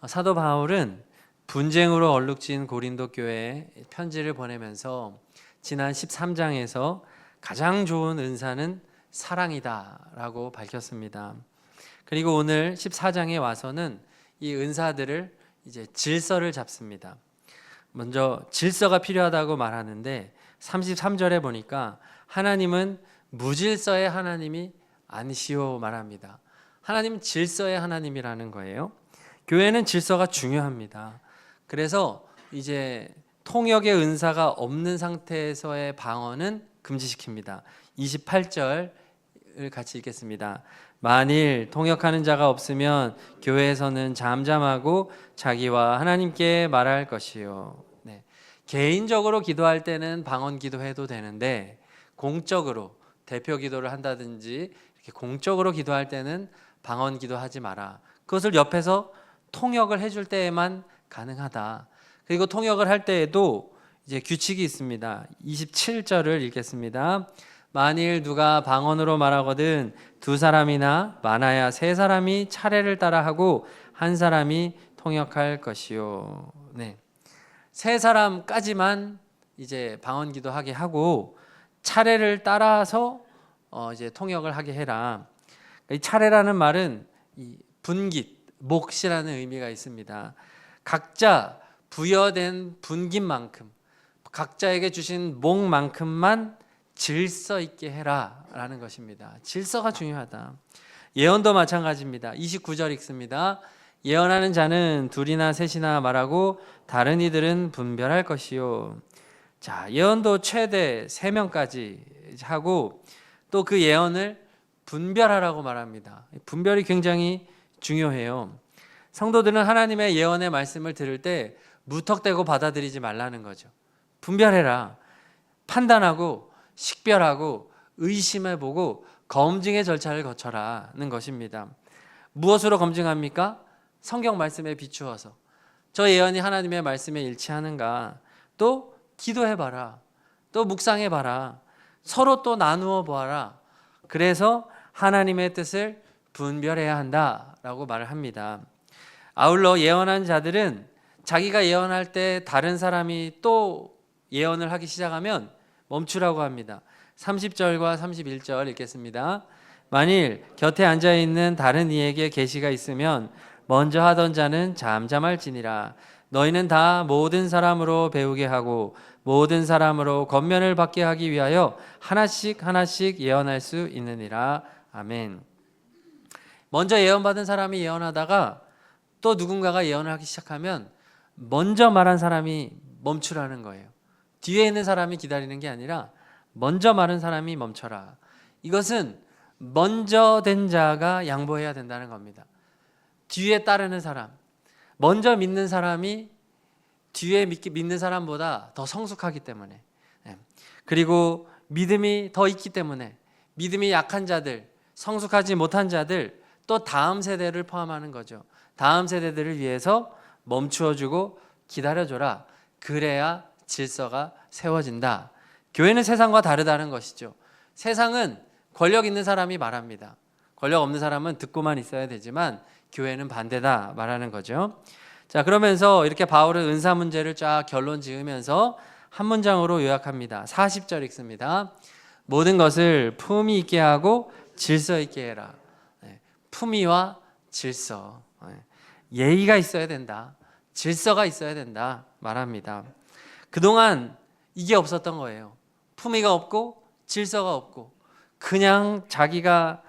사도 바울은 분쟁으로 얼룩진 고린도 교회에 편지를 보내면서 지난 13장에서 가장 좋은 은사는 사랑이다라고 밝혔습니다. 그리고 오늘 14장에 와서는 이 은사들을 이제 질서를 잡습니다. 먼저 질서가 필요하다고 말하는데 33절에 보니까 하나님은 무질서의 하나님이 아니시오 말합니다. 하나님은 질서의 하나님이라는 거예요. 교회는 질서가 중요합니다. 그래서 이제 통역의 은사가 없는 상태에서의 방언은 금지시킵니다. 28절을 같이 읽겠습니다. 만일 통역하는 자가 없으면 교회에서는 잠잠하고 자기와 하나님께 말할 것이요. 네. 개인적으로 기도할 때는 방언 기도해도 되는데 공적으로 대표 기도를 한다든지 이렇게 공적으로 기도할 때는 방언 기도하지 마라. 그것을 옆에서 통역을 해줄 때에만 가능하다. 그리고 통역을 할 때에도 이제 규칙이 있습니다. 27절을 읽겠습니다. 만일 누가 방언으로 말하거든 두 사람이나 많아야 세 사람이 차례를 따라 하고 한 사람이 통역할 것이요. 네. 세 사람까지만 이제 방언 기도하게 하고 차례를 따라서 이제 통역을 하게 해라. 이 차례라는 말은 이 분깃, 몫이라는 의미가 있습니다. 각자 부여된 분깃만큼, 각자에게 주신 몫만큼만 질서 있게 해라 라는 것입니다. 질서가 중요하다. 예언도 마찬가지입니다. 29절 읽습니다. 예언하는 자는 둘이나 셋이나 말하고 다른 이들은 분별할 것이요. 자, 예언도 최대 3명까지 하고 또 그 예언을 분별하라고 말합니다. 분별이 굉장히 중요해요. 성도들은 하나님의 예언의 말씀을 들을 때 무턱대고 받아들이지 말라는 거죠. 분별해라. 판단하고 식별하고 의심해보고 검증의 절차를 거쳐라는 것입니다. 무엇으로 검증합니까? 성경 말씀에 비추어서 저 예언이 하나님의 말씀에 일치하는가, 또 기도해봐라, 또 묵상해봐라, 서로 또 나누어 보아라. 그래서 하나님의 뜻을 분별해야 한다라고 말을 합니다. 아울러 예언한 자들은 자기가 예언할 때 다른 사람이 또 예언을 하기 시작하면 멈추라고 합니다. 30절과 31절 읽겠습니다. 만일 곁에 앉아있는 다른 이에게 계시가 있으면 먼저 하던 자는 잠잠할지니라. 너희는 다 모든 사람으로 배우게 하고 모든 사람으로 권면을 받게 하기 위하여 하나씩 하나씩 예언할 수 있느니라. 아멘. 먼저 예언받은 사람이 예언하다가 또 누군가가 예언을 하기 시작하면 먼저 말한 사람이 멈추라는 거예요. 뒤에 있는 사람이 기다리는 게 아니라 먼저 말한 사람이 멈춰라. 이것은 먼저 된 자가 양보해야 된다는 겁니다. 뒤에 따르는 사람, 먼저 믿는 사람이 뒤에 믿는 사람보다 더 성숙하기 때문에, 그리고 믿음이 더 있기 때문에 믿음이 약한 자들, 성숙하지 못한 자들, 또 다음 세대를 포함하는 거죠. 다음 세대들을 위해서 멈추어주고 기다려줘라. 그래야 질서가 세워진다. 교회는 세상과 다르다는 것이죠. 세상은 권력 있는 사람이 말합니다. 권력 없는 사람은 듣고만 있어야 되지만 교회는 반대다 말하는 거죠. 자, 그러면서 이렇게 바울은 은사 문제를 쫙 결론 지으면서 한 문장으로 요약합니다. 40절 읽습니다. 모든 것을 품위 있게 하고 질서 있게 해라. 품위와 질서, 예의가 있어야 된다, 질서가 있어야 된다 말합니다. 그동안 이게 없었던 거예요. 품위가 없고 질서가 없고 그냥 자기가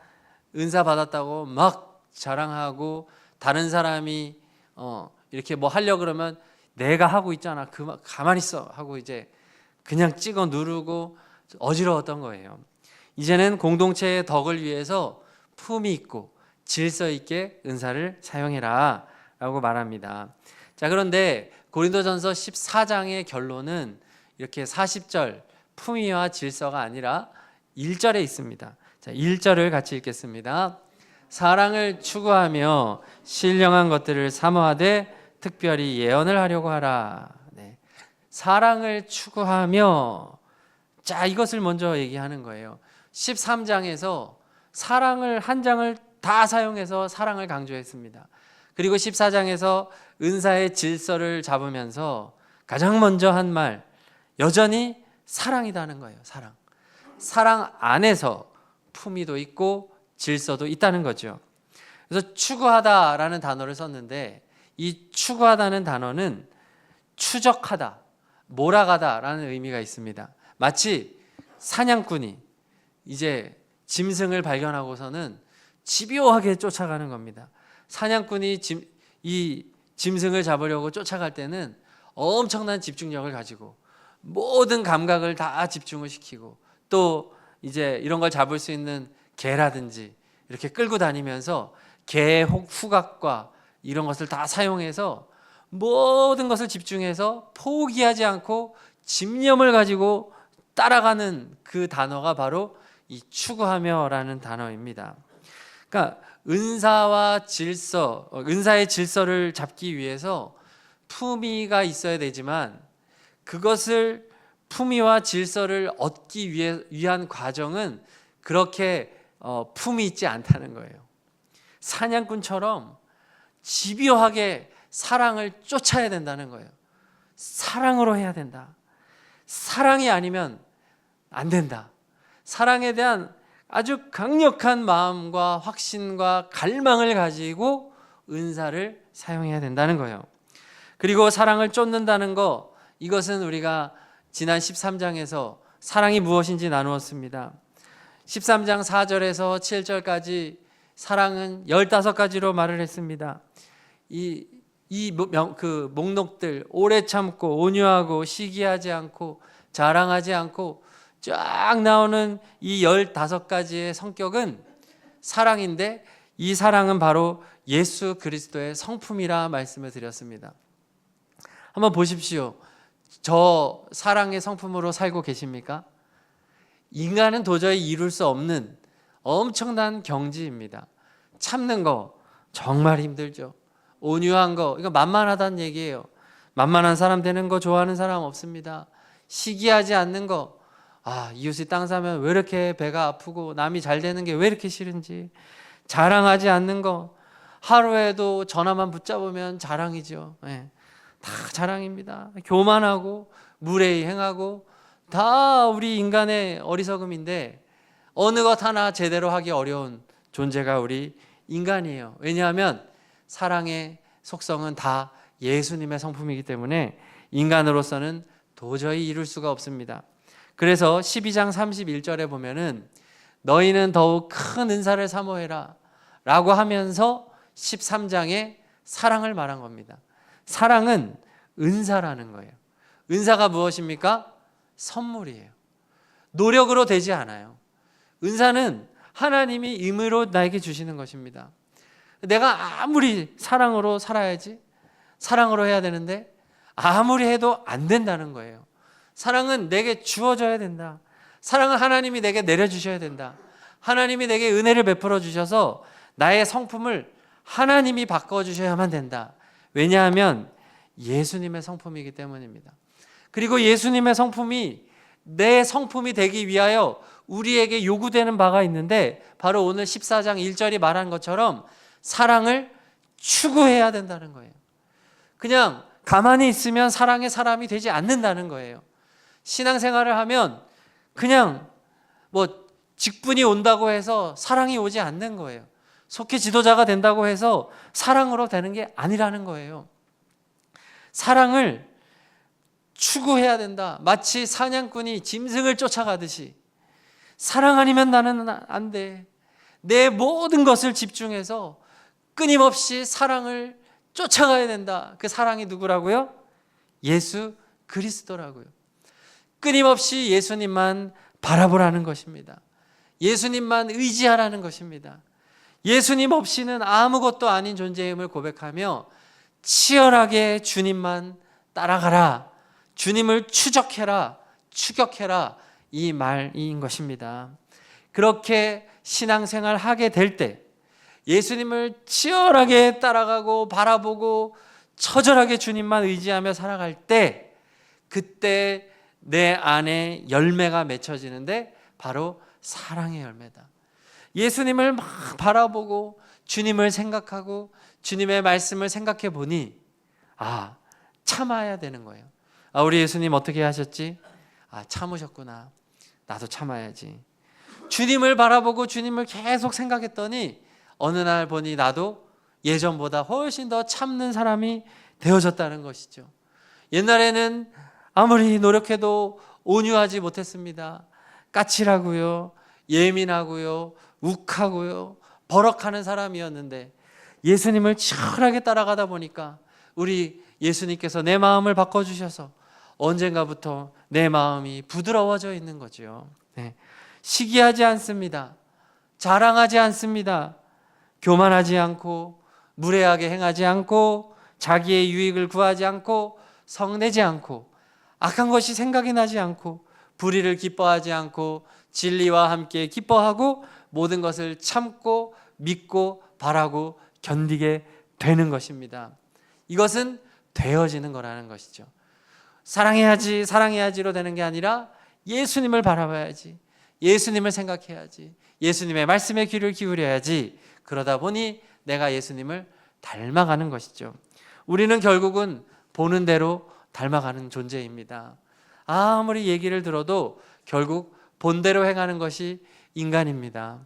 은사 받았다고 막 자랑하고 다른 사람이 이렇게 뭐 하려고 그러면 내가 하고 있잖아, 가만히 있어 하고 이제 그냥 찍어 누르고 어지러웠던 거예요. 이제는 공동체의 덕을 위해서 품위 있고 질서 있게 은사를 사용해라 라고 말합니다. 자, 그런데 고린도전서 14장의 결론은 이렇게 40절 품위와 질서가 아니라 1절에 있습니다. 자, 1절을 같이 읽겠습니다. 사랑을 추구하며 신령한 것들을 사모하되 특별히 예언을 하려고 하라. 네. 사랑을 추구하며, 자, 이것을 먼저 얘기하는 거예요. 13장에서 사랑을 한 장을 다 사용해서 사랑을 강조했습니다. 그리고 14장에서 은사의 질서를 잡으면서 가장 먼저 한 말, 여전히 사랑이라는 거예요. 사랑 안에서 품위도 있고 질서도 있다는 거죠. 그래서 추구하다라는 단어를 썼는데, 이 추구하다는 단어는 추적하다, 몰아가다라는 의미가 있습니다. 마치 사냥꾼이 이제 짐승을 발견하고서는 집요하게 쫓아가는 겁니다. 사냥꾼이 이 짐승을 잡으려고 쫓아갈 때는 엄청난 집중력을 가지고 모든 감각을 다 집중을 시키고, 또 이제 이런 걸 잡을 수 있는 개라든지 이렇게 끌고 다니면서 개의 후각과 이런 것을 다 사용해서 모든 것을 집중해서 포기하지 않고 집념을 가지고 따라가는 그 단어가 바로 이 추구하며라는 단어입니다. 그러니까 은사와 질서, 은사의 질서를 잡기 위해서 품위가 있어야 되지만, 그것을 품위와 질서를 얻기 위한 과정은 그렇게 품위 있지 않다는 거예요. 사냥꾼처럼 집요하게 사랑을 쫓아야 된다는 거예요. 사랑으로 해야 된다. 사랑이 아니면 안 된다. 사랑에 대한 아주 강력한 마음과 확신과 갈망을 가지고 은사를 사용해야 된다는 거예요. 그리고 사랑을 쫓는다는 거, 이것은 우리가 지난 13장에서 사랑이 무엇인지 나누었습니다. 13장 4절에서 7절까지 사랑은 15가지로 말을 했습니다. 그 목록들, 오래 참고 온유하고 시기하지 않고 자랑하지 않고 쫙 나오는 이 15가지의 성격은 사랑인데, 이 사랑은 바로 예수 그리스도의 성품이라 말씀을 드렸습니다. 한번 보십시오. 저 사랑의 성품으로 살고 계십니까? 인간은 도저히 이룰 수 없는 엄청난 경지입니다. 참는 거 정말 힘들죠. 온유한 거, 이거 만만하다는 얘기예요. 만만한 사람 되는 거 좋아하는 사람 없습니다. 시기하지 않는 거, 이웃이 땅 사면 왜 이렇게 배가 아프고 남이 잘 되는 게 왜 이렇게 싫은지. 자랑하지 않는 거, 하루에도 전화만 붙잡으면 자랑이죠. 다 자랑입니다. 교만하고 무례히 행하고 다 우리 인간의 어리석음인데, 어느 것 하나 제대로 하기 어려운 존재가 우리 인간이에요. 왜냐하면 사랑의 속성은 다 예수님의 성품이기 때문에 인간으로서는 도저히 이룰 수가 없습니다. 그래서 12장 31절에 보면은 너희는 더욱 큰 은사를 사모해라 라고 하면서 13장에 사랑을 말한 겁니다. 사랑은 은사라는 거예요. 은사가 무엇입니까? 선물이에요. 노력으로 되지 않아요. 은사는 하나님이 임의로 나에게 주시는 것입니다. 내가 아무리 사랑으로 살아야지, 사랑으로 해야 되는데 아무리 해도 안 된다는 거예요. 사랑은 내게 주어져야 된다. 사랑은 하나님이 내게 내려주셔야 된다. 하나님이 내게 은혜를 베풀어 주셔서 나의 성품을 하나님이 바꿔주셔야만 된다. 왜냐하면 예수님의 성품이기 때문입니다. 그리고 예수님의 성품이 내 성품이 되기 위하여 우리에게 요구되는 바가 있는데, 바로 오늘 14장 1절이 말한 것처럼 사랑을 추구해야 된다는 거예요. 그냥 가만히 있으면 사랑의 사람이 되지 않는다는 거예요. 신앙생활을 하면 그냥 직분이 온다고 해서 사랑이 오지 않는 거예요. 속히 지도자가 된다고 해서 사랑으로 되는 게 아니라는 거예요. 사랑을 추구해야 된다. 마치 사냥꾼이 짐승을 쫓아가듯이 사랑 아니면 나는 안 돼. 내 모든 것을 집중해서 끊임없이 사랑을 쫓아가야 된다. 그 사랑이 누구라고요? 예수 그리스도라고요. 끊임없이 예수님만 바라보라는 것입니다. 예수님만 의지하라는 것입니다. 예수님 없이는 아무것도 아닌 존재임을 고백하며 치열하게 주님만 따라가라, 주님을 추적해라, 추격해라, 이 말인 것입니다. 그렇게 신앙생활 하게 될 때, 예수님을 치열하게 따라가고 바라보고 처절하게 주님만 의지하며 살아갈 때, 그때 내 안에 열매가 맺혀지는데 바로 사랑의 열매다. 예수님을 막 바라보고 주님을 생각하고 주님의 말씀을 생각해 보니 참아야 되는 거예요. 우리 예수님 어떻게 하셨지? 참으셨구나. 나도 참아야지. 주님을 바라보고 주님을 계속 생각했더니 어느 날 보니 나도 예전보다 훨씬 더 참는 사람이 되어졌다는 것이죠. 옛날에는 아무리 노력해도 온유하지 못했습니다. 까칠하고요, 예민하고요, 욱하고요, 버럭하는 사람이었는데 예수님을 치열하게 따라가다 보니까 우리 예수님께서 내 마음을 바꿔주셔서 언젠가부터 내 마음이 부드러워져 있는 거죠. 시기하지 않습니다. 자랑하지 않습니다. 교만하지 않고 무례하게 행하지 않고 자기의 유익을 구하지 않고 성내지 않고 악한 것이 생각이 나지 않고 불의를 기뻐하지 않고 진리와 함께 기뻐하고 모든 것을 참고 믿고 바라고 견디게 되는 것입니다. 이것은 되어지는 거라는 것이죠. 사랑해야지로 되는 게 아니라 예수님을 바라봐야지, 예수님을 생각해야지, 예수님의 말씀에 귀를 기울여야지. 그러다 보니 내가 예수님을 닮아가는 것이죠. 우리는 결국은 보는 대로 닮아가는 존재입니다. 아무리 얘기를 들어도 결국 본대로 행하는 것이 인간입니다.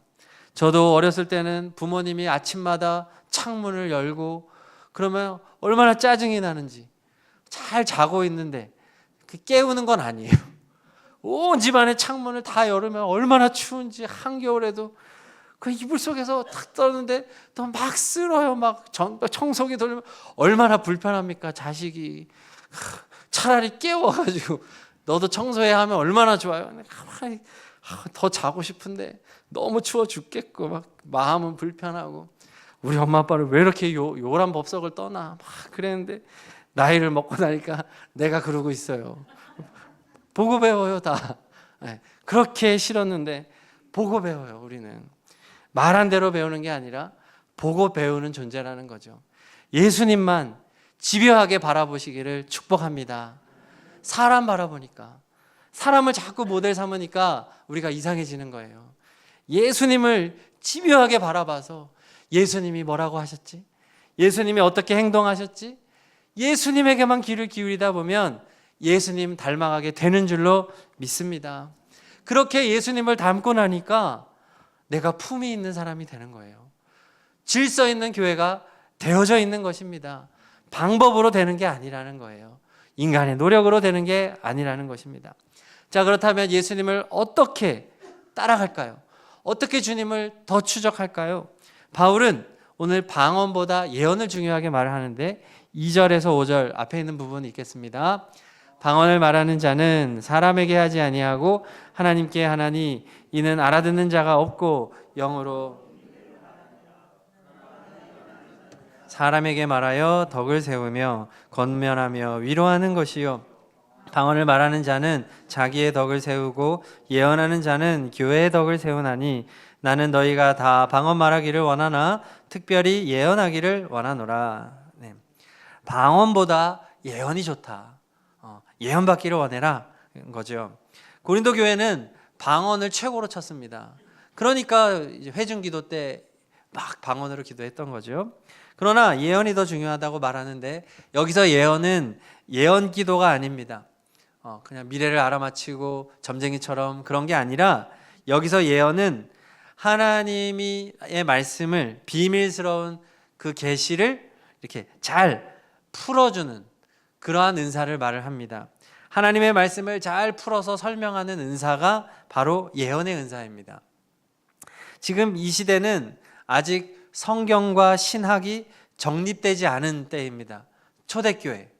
저도 어렸을 때는 부모님이 아침마다 창문을 열고 그러면 얼마나 짜증이 나는지, 잘 자고 있는데 깨우는 건 아니에요. 온 집안의 창문을 다 열으면 얼마나 추운지, 한겨울에도 그 이불 속에서 탁 떠는데 또 막 쓸어요. 막 청소기 돌리면 얼마나 불편합니까? 자식이 차라리 깨워가지고 너도 청소해야 하면 얼마나 좋아요. 가만히 더 자고 싶은데 너무 추워 죽겠고 막 마음은 불편하고 우리 엄마 아빠를 왜 이렇게 요란 법석을 떠나 막 그랬는데 나이를 먹고 나니까 내가 그러고 있어요. 보고 배워요 다. 그렇게 싫었는데 보고 배워요. 우리는 말한 대로 배우는 게 아니라 보고 배우는 존재라는 거죠. 예수님만 집요하게 바라보시기를 축복합니다. 사람 바라보니까, 사람을 자꾸 모델 삼으니까 우리가 이상해지는 거예요. 예수님을 집요하게 바라봐서 예수님이 뭐라고 하셨지? 예수님이 어떻게 행동하셨지? 예수님에게만 귀를 기울이다 보면 예수님 닮아가게 되는 줄로 믿습니다. 그렇게 예수님을 닮고 나니까 내가 품이 있는 사람이 되는 거예요. 질서 있는 교회가 되어져 있는 것입니다. 방법으로 되는 게 아니라는 거예요. 인간의 노력으로 되는 게 아니라는 것입니다. 자, 그렇다면 예수님을 어떻게 따라갈까요? 어떻게 주님을 더 추적할까요? 바울은 오늘 방언보다 예언을 중요하게 말을 하는데 2절에서 5절 앞에 있는 부분이 있겠습니다. 방언을 말하는 자는 사람에게 하지 아니하고 하나님께 하나니 이는 알아듣는 자가 없고 영으로 사람에게 말하여 덕을 세우며 권면하며 위로하는 것이요 방언을 말하는 자는 자기의 덕을 세우고 예언하는 자는 교회의 덕을 세우나니 나는 너희가 다 방언 말하기를 원하나 특별히 예언하기를 원하노라. 방언보다 예언이 좋다. 예언 받기를 원해라 거죠. 고린도 교회는 방언을 최고로 쳤습니다. 그러니까 이제 회중 기도 때 막 방언으로 기도했던 거죠. 그러나 예언이 더 중요하다고 말하는데 여기서 예언은 예언 기도가 아닙니다. 그냥 미래를 알아맞히고 점쟁이처럼 그런 게 아니라 여기서 예언은 하나님의 말씀을 비밀스러운 그 계시를 이렇게 잘 풀어주는 그러한 은사를 말을 합니다. 하나님의 말씀을 잘 풀어서 설명하는 은사가 바로 예언의 은사입니다. 지금 이 시대는 아직 성경과 신학이 정립되지 않은 때입니다. 초대교회.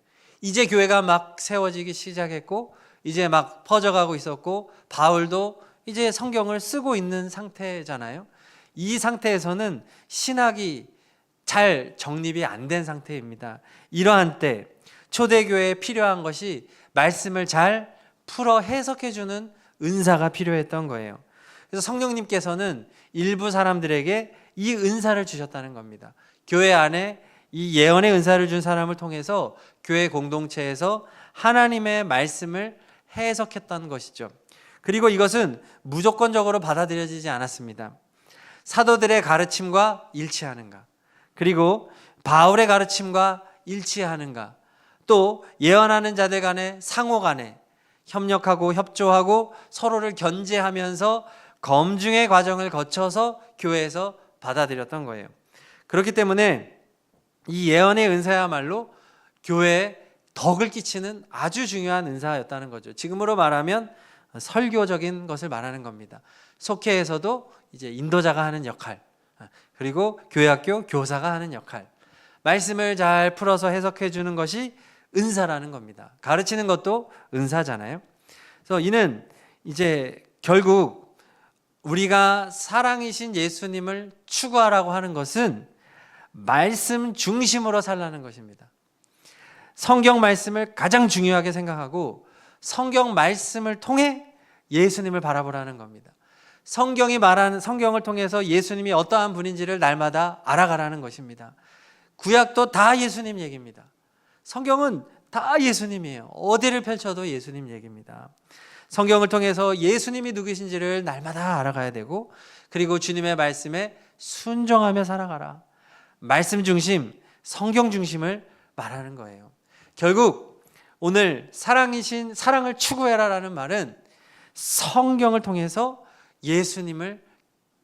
이제 교회가 막 세워지기 시작했고 이제 막 퍼져가고 있었고 바울도 이제 성경을 쓰고 있는 상태잖아요. 이 상태에서는 신학이 잘 정립이 안 된 상태입니다. 이러한 때 초대교회에 필요한 것이 말씀을 잘 풀어 해석해주는 은사가 필요했던 거예요. 그래서 성령님께서는 일부 사람들에게 이 은사를 주셨다는 겁니다. 교회 안에 이 예언의 은사를 준 사람을 통해서 교회 공동체에서 하나님의 말씀을 해석했던 것이죠. 그리고 이것은 무조건적으로 받아들여지지 않았습니다. 사도들의 가르침과 일치하는가, 그리고 바울의 가르침과 일치하는가? 또 예언하는 자들 간에 상호 간에 협력하고 협조하고 서로를 견제하면서 검증의 과정을 거쳐서 교회에서 받아들였던 거예요. 그렇기 때문에 이 예언의 은사야말로 교회에 덕을 끼치는 아주 중요한 은사였다는 거죠. 지금으로 말하면 설교적인 것을 말하는 겁니다. 속회에서도 이제 인도자가 하는 역할, 그리고 교회학교 교사가 하는 역할, 말씀을 잘 풀어서 해석해 주는 것이 은사라는 겁니다. 가르치는 것도 은사잖아요. 그래서 이는 이제 결국 우리가 사랑이신 예수님을 추구하라고 하는 것은 말씀 중심으로 살라는 것입니다. 성경 말씀을 가장 중요하게 생각하고 성경 말씀을 통해 예수님을 바라보라는 겁니다. 성경이 말하는, 성경을 통해서 예수님이 어떠한 분인지를 날마다 알아가라는 것입니다. 구약도 다 예수님 얘기입니다. 성경은 다 예수님이에요. 어디를 펼쳐도 예수님 얘기입니다. 성경을 통해서 예수님이 누구신지를 날마다 알아가야 되고, 그리고 주님의 말씀에 순종하며 살아가라. 말씀 중심, 성경 중심을 말하는 거예요. 결국 오늘 사랑을 추구해라라는 말은 성경을 통해서 예수님을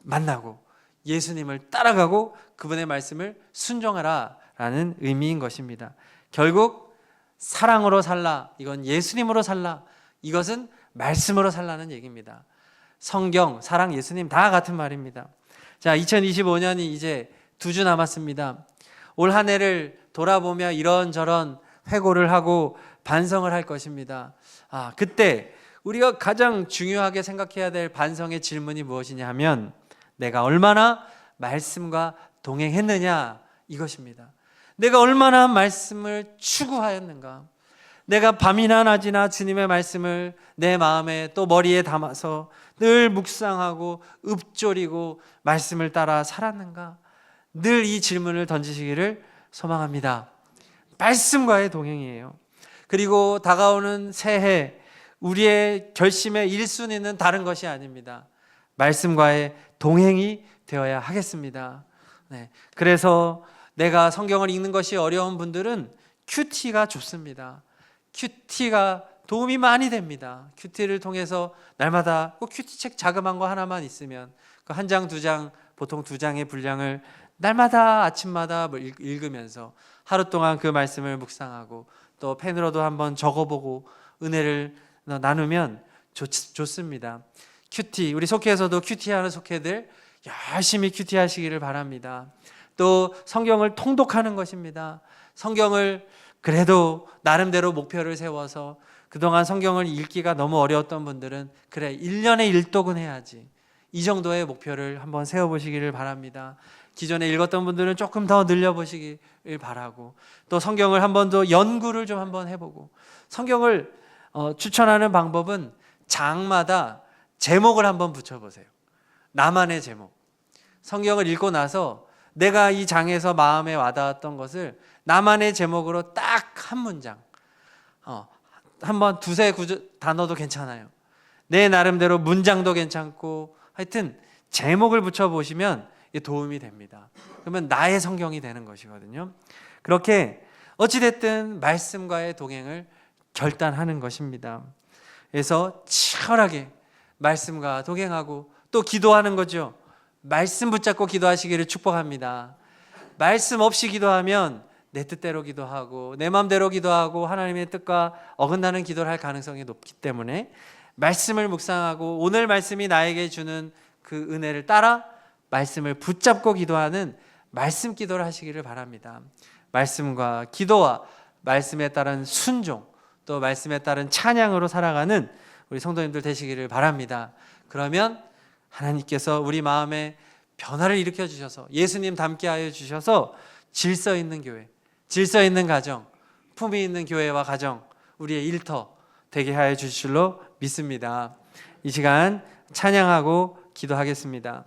만나고 예수님을 따라가고 그분의 말씀을 순종하라라는 의미인 것입니다. 결국 사랑으로 살라, 이건 예수님으로 살라, 이것은 말씀으로 살라는 얘기입니다. 성경, 사랑, 예수님 다 같은 말입니다. 자, 2025년이 이제 2주 남았습니다. 올 한 해를 돌아보며 이런저런 회고를 하고 반성을 할 것입니다. 그때 우리가 가장 중요하게 생각해야 될 반성의 질문이 무엇이냐 하면 내가 얼마나 말씀과 동행했느냐, 이것입니다. 내가 얼마나 말씀을 추구하였는가. 내가 밤이나 낮이나 주님의 말씀을 내 마음에 또 머리에 담아서 늘 묵상하고 읊조리고 말씀을 따라 살았는가. 늘 이 질문을 던지시기를 소망합니다. 말씀과의 동행이에요. 그리고 다가오는 새해, 우리의 결심의 1순위는 다른 것이 아닙니다. 말씀과의 동행이 되어야 하겠습니다. 네. 그래서 내가 성경을 읽는 것이 어려운 분들은 큐티가 좋습니다. 큐티가 도움이 많이 됩니다. 큐티를 통해서 날마다 꼭 큐티책 자그마한 거 하나만 있으면 그 한 장, 2장, 보통 2장의 분량을 날마다 아침마다 읽으면서 하루 동안 그 말씀을 묵상하고 또 펜으로도 한번 적어보고 은혜를 나누면 좋습니다. 큐티, 우리 속회에서도 큐티하는 속회들 열심히 큐티하시기를 바랍니다. 또 성경을 통독하는 것입니다. 성경을 그래도 나름대로 목표를 세워서 그동안 성경을 읽기가 너무 어려웠던 분들은 그래 1년에 1독은 해야지, 이 정도의 목표를 한번 세워보시기를 바랍니다. 기존에 읽었던 분들은 조금 더 늘려보시기를 바라고, 또 성경을 한 번 더 연구를 좀 한번 해보고, 성경을 추천하는 방법은 장마다 제목을 한번 붙여보세요. 나만의 제목. 성경을 읽고 나서 내가 이 장에서 마음에 와닿았던 것을 나만의 제목으로 딱 한 문장, 한번 두세 단어도 괜찮아요. 내 나름대로 문장도 괜찮고, 하여튼 제목을 붙여보시면 도움이 됩니다. 그러면 나의 성경이 되는 것이거든요. 그렇게 어찌됐든 말씀과의 동행을 결단하는 것입니다. 그래서 치열하게 말씀과 동행하고 또 기도하는 거죠. 말씀 붙잡고 기도하시기를 축복합니다. 말씀 없이 기도하면 내 뜻대로 기도하고 내 마음대로 기도하고 하나님의 뜻과 어긋나는 기도를 할 가능성이 높기 때문에 말씀을 묵상하고 오늘 말씀이 나에게 주는 그 은혜를 따라 말씀을 붙잡고 기도하는 말씀 기도를 하시기를 바랍니다. 말씀과 기도와 말씀에 따른 순종, 또 말씀에 따른 찬양으로 살아가는 우리 성도님들 되시기를 바랍니다. 그러면 하나님께서 우리 마음에 변화를 일으켜 주셔서 예수님 닮게 하여 주셔서 질서 있는 교회, 질서 있는 가정, 품위 있는 교회와 가정, 우리의 일터 되게 하여 주실 줄로 믿습니다. 이 시간 찬양하고 기도하겠습니다.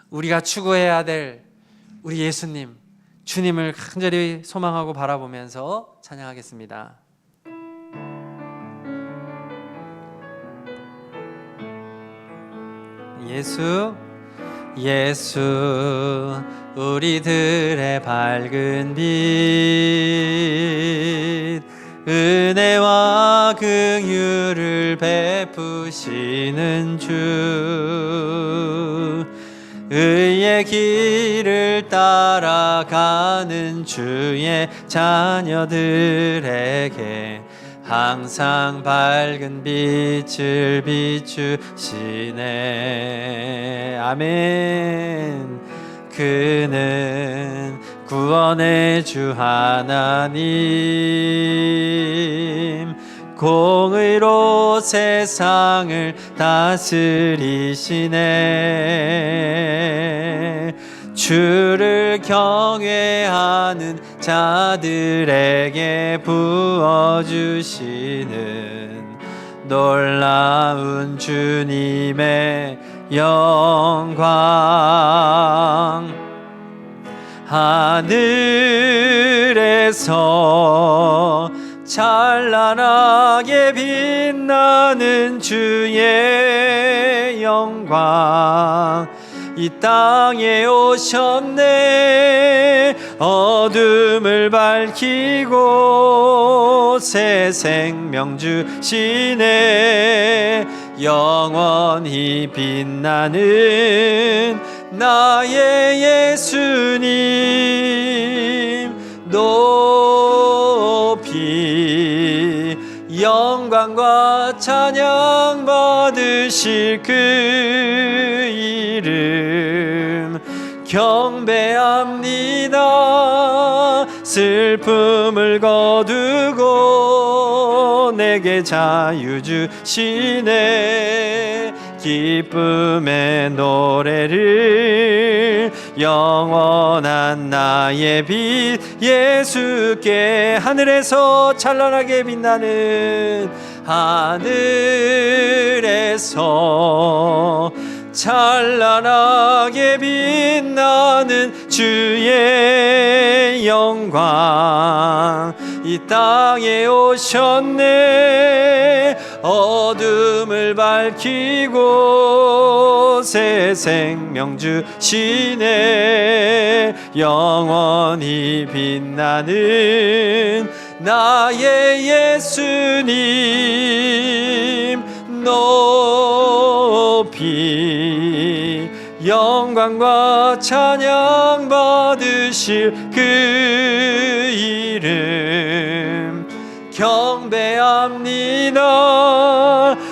우리가 추구해야 될 우리 예수님, 주님을 간절히 소망하고 바라보면서 찬양하겠습니다. 예수, 예수 우리들의 밝은 빛, 은혜와 긍휼을 베푸시는 주, 의의 길을 따라가는 주의 자녀들에게 항상 밝은 빛을 비추시네. 아멘. 그는 구원의 주 하나님, 공의로 세상을 다스리시네. 주를 경외하는 자들에게 부어주시는 놀라운 주님의 영광, 하늘에서 찬란하게 빛나는 주의 영광, 이 땅에 오셨네. 어둠을 밝히고 새 생명 주시네. 영원히 빛나는 나의 예수님, 높이 영광과 찬양 받으실 그 이름 경배합니다. 슬픔을 거두고 내게 자유 주시네. 기쁨의 노래를 영원한 나의 빛 예수께, 하늘에서 찬란하게 빛나는, 하늘에서 찬란하게 빛나는 주의 영광, 이 땅에 오셨네. 어둠을 밝히고 새 생명 주시네. 영원히 빛나는 나의 예수님, 높이 영광과 찬양 받으실 그 이름 경배합니다.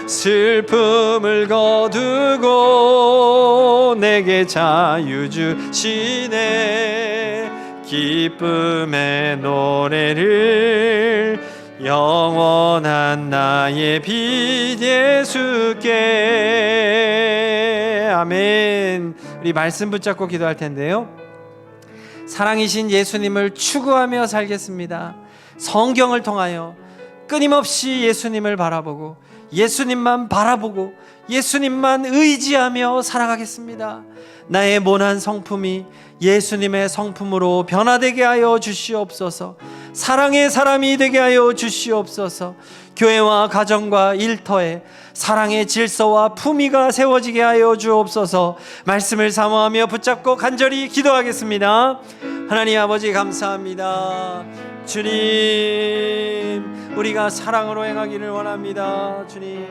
슬픔을 거두고 내게 자유 주시네. 기쁨의 노래를 영원한 나의 빛 예수께. 아멘. 우리 말씀 붙잡고 기도할 텐데요, 사랑이신 예수님을 추구하며 살겠습니다. 성경을 통하여 끊임없이 예수님을 바라보고 예수님만 바라보고 예수님만 의지하며 살아가겠습니다. 나의 모난 성품이 예수님의 성품으로 변화되게 하여 주시옵소서. 사랑의 사람이 되게 하여 주시옵소서. 교회와 가정과 일터에 사랑의 질서와 품위가 세워지게 하여 주옵소서. 말씀을 사모하며 붙잡고 간절히 기도하겠습니다. 하나님 아버지 감사합니다. 주님, 우리가 사랑으로 행하기를 원합니다. 주님,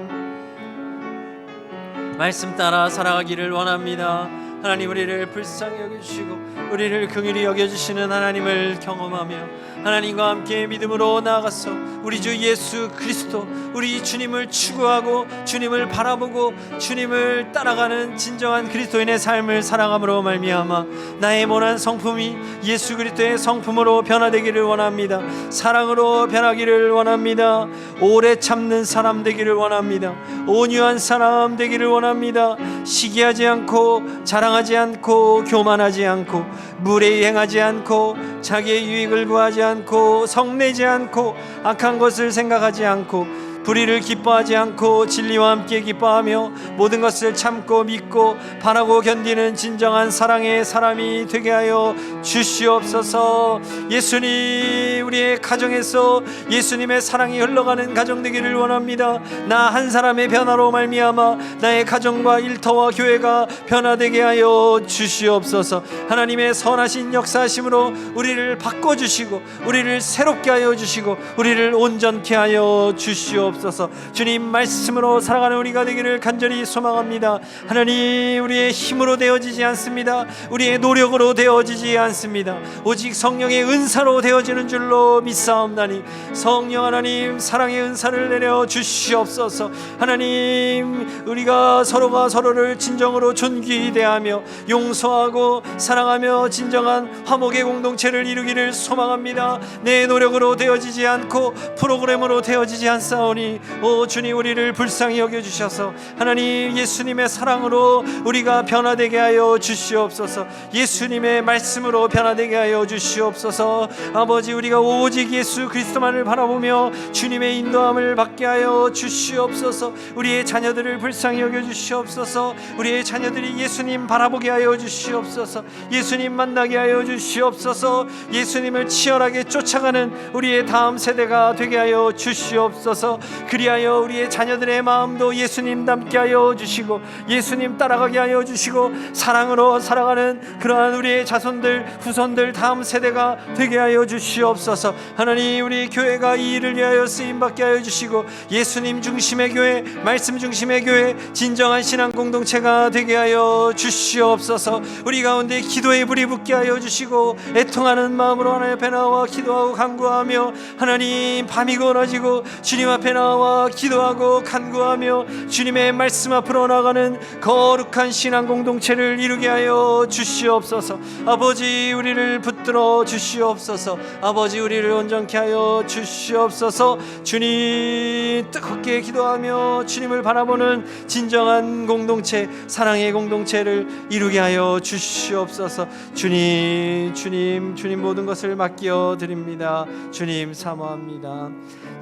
말씀 따라 살아가기를 원합니다. 하나님, 우리를 불쌍히 여겨주시고 우리를 긍휼히 여겨주시는 하나님을 경험하며 하나님과 함께 믿음으로 나아가서 우리 주 예수 그리스도, 우리 주님을 추구하고 주님을 바라보고 주님을 따라가는 진정한 그리스도인의 삶을 살아감으로 말미암아 나의 모난 성품이 예수 그리스도의 성품으로 변화되기를 원합니다. 사랑으로 변하기를 원합니다. 오래 참는 사람 되기를 원합니다. 온유한 사람 되기를 원합니다. 시기하지 않고 자랑하지 않고 교만하지 않고 무례히 행하지 않고 자기의 유익을 구하지 않고 성내지 않고 악한 것을 생각하지 않고 불의를 기뻐하지 않고 진리와 함께 기뻐하며 모든 것을 참고 믿고 바라고 견디는 진정한 사랑의 사람이 되게 하여 주시옵소서. 예수님, 우리의 가정에서 예수님의 사랑이 흘러가는 가정 되기를 원합니다. 나 한 사람의 변화로 말미암아 나의 가정과 일터와 교회가 변화되게 하여 주시옵소서. 하나님의 선하신 역사하심으로 우리를 바꿔주시고 우리를 새롭게 하여 주시고 우리를 온전케 하여 주시옵소서. 주님 말씀으로 살아가는 우리가 되기를 간절히 소망합니다. 하나님, 우리의 힘으로 되어지지 않습니다. 우리의 노력으로 되어지지 않습니다. 오직 성령의 은사로 되어지는 줄로 믿사옵나니 성령 하나님, 사랑의 은사를 내려 주시옵소서. 하나님, 우리가 서로가 서로를 진정으로 존귀히 대하며 용서하고 사랑하며 진정한 화목의 공동체를 이루기를 소망합니다. 내 노력으로 되어지지 않고 프로그램으로 되어지지 않사오니 오 주님, 우리를 불쌍히 여겨주셔서 하나님, 예수님의 사랑으로 우리가 변화되게 하여 주시옵소서. 예수님의 말씀으로 변화되게 하여 주시옵소서. 아버지, 우리가 오직 예수 그리스도만을 바라보며 주님의 인도함을 받게 하여 주시옵소서. 우리의 자녀들을 불쌍히 여겨주시옵소서. 우리의 자녀들이 예수님 바라보게 하여 주시옵소서. 예수님 만나게 하여 주시옵소서. 예수님을 치열하게 쫓아가는 우리의 다음 세대가 되게 하여 주시옵소서. 그리하여 우리의 자녀들의 마음도 예수님 닮게 하여 주시고 예수님 따라가게 하여 주시고 사랑으로 살아가는 그러한 우리의 자손들, 후손들, 다음 세대가 되게 하여 주시옵소서. 하나님, 우리 교회가 이 일을 위하여 쓰임받게 하여 주시고 예수님 중심의 교회, 말씀 중심의 교회, 진정한 신앙 공동체가 되게 하여 주시옵소서. 우리 가운데 기도의 불이 붙게 하여 주시고 애통하는 마음으로 하나님 앞에 나와 기도하고 간구하며 하나님, 밤이 멀어지고 주님 앞에 나와 기도하고 간구하며 주님의 말씀 앞으로 나가는 거룩한 신앙 공동체를 이루게 하여 주시옵소서. 아버지, 우리를 붙들어 주시옵소서. 아버지, 우리를 온전케 하여 주시옵소서. 주님, 뜨겁게 기도하며 주님을 바라보는 진정한 공동체, 사랑의 공동체를 이루게 하여 주시옵소서. 주님, 주님, 주님 모든 것을 맡겨 드립니다. 주님 사모합니다.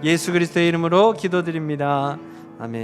예수 그리스도의 이름으로 기도드립니다. 아멘.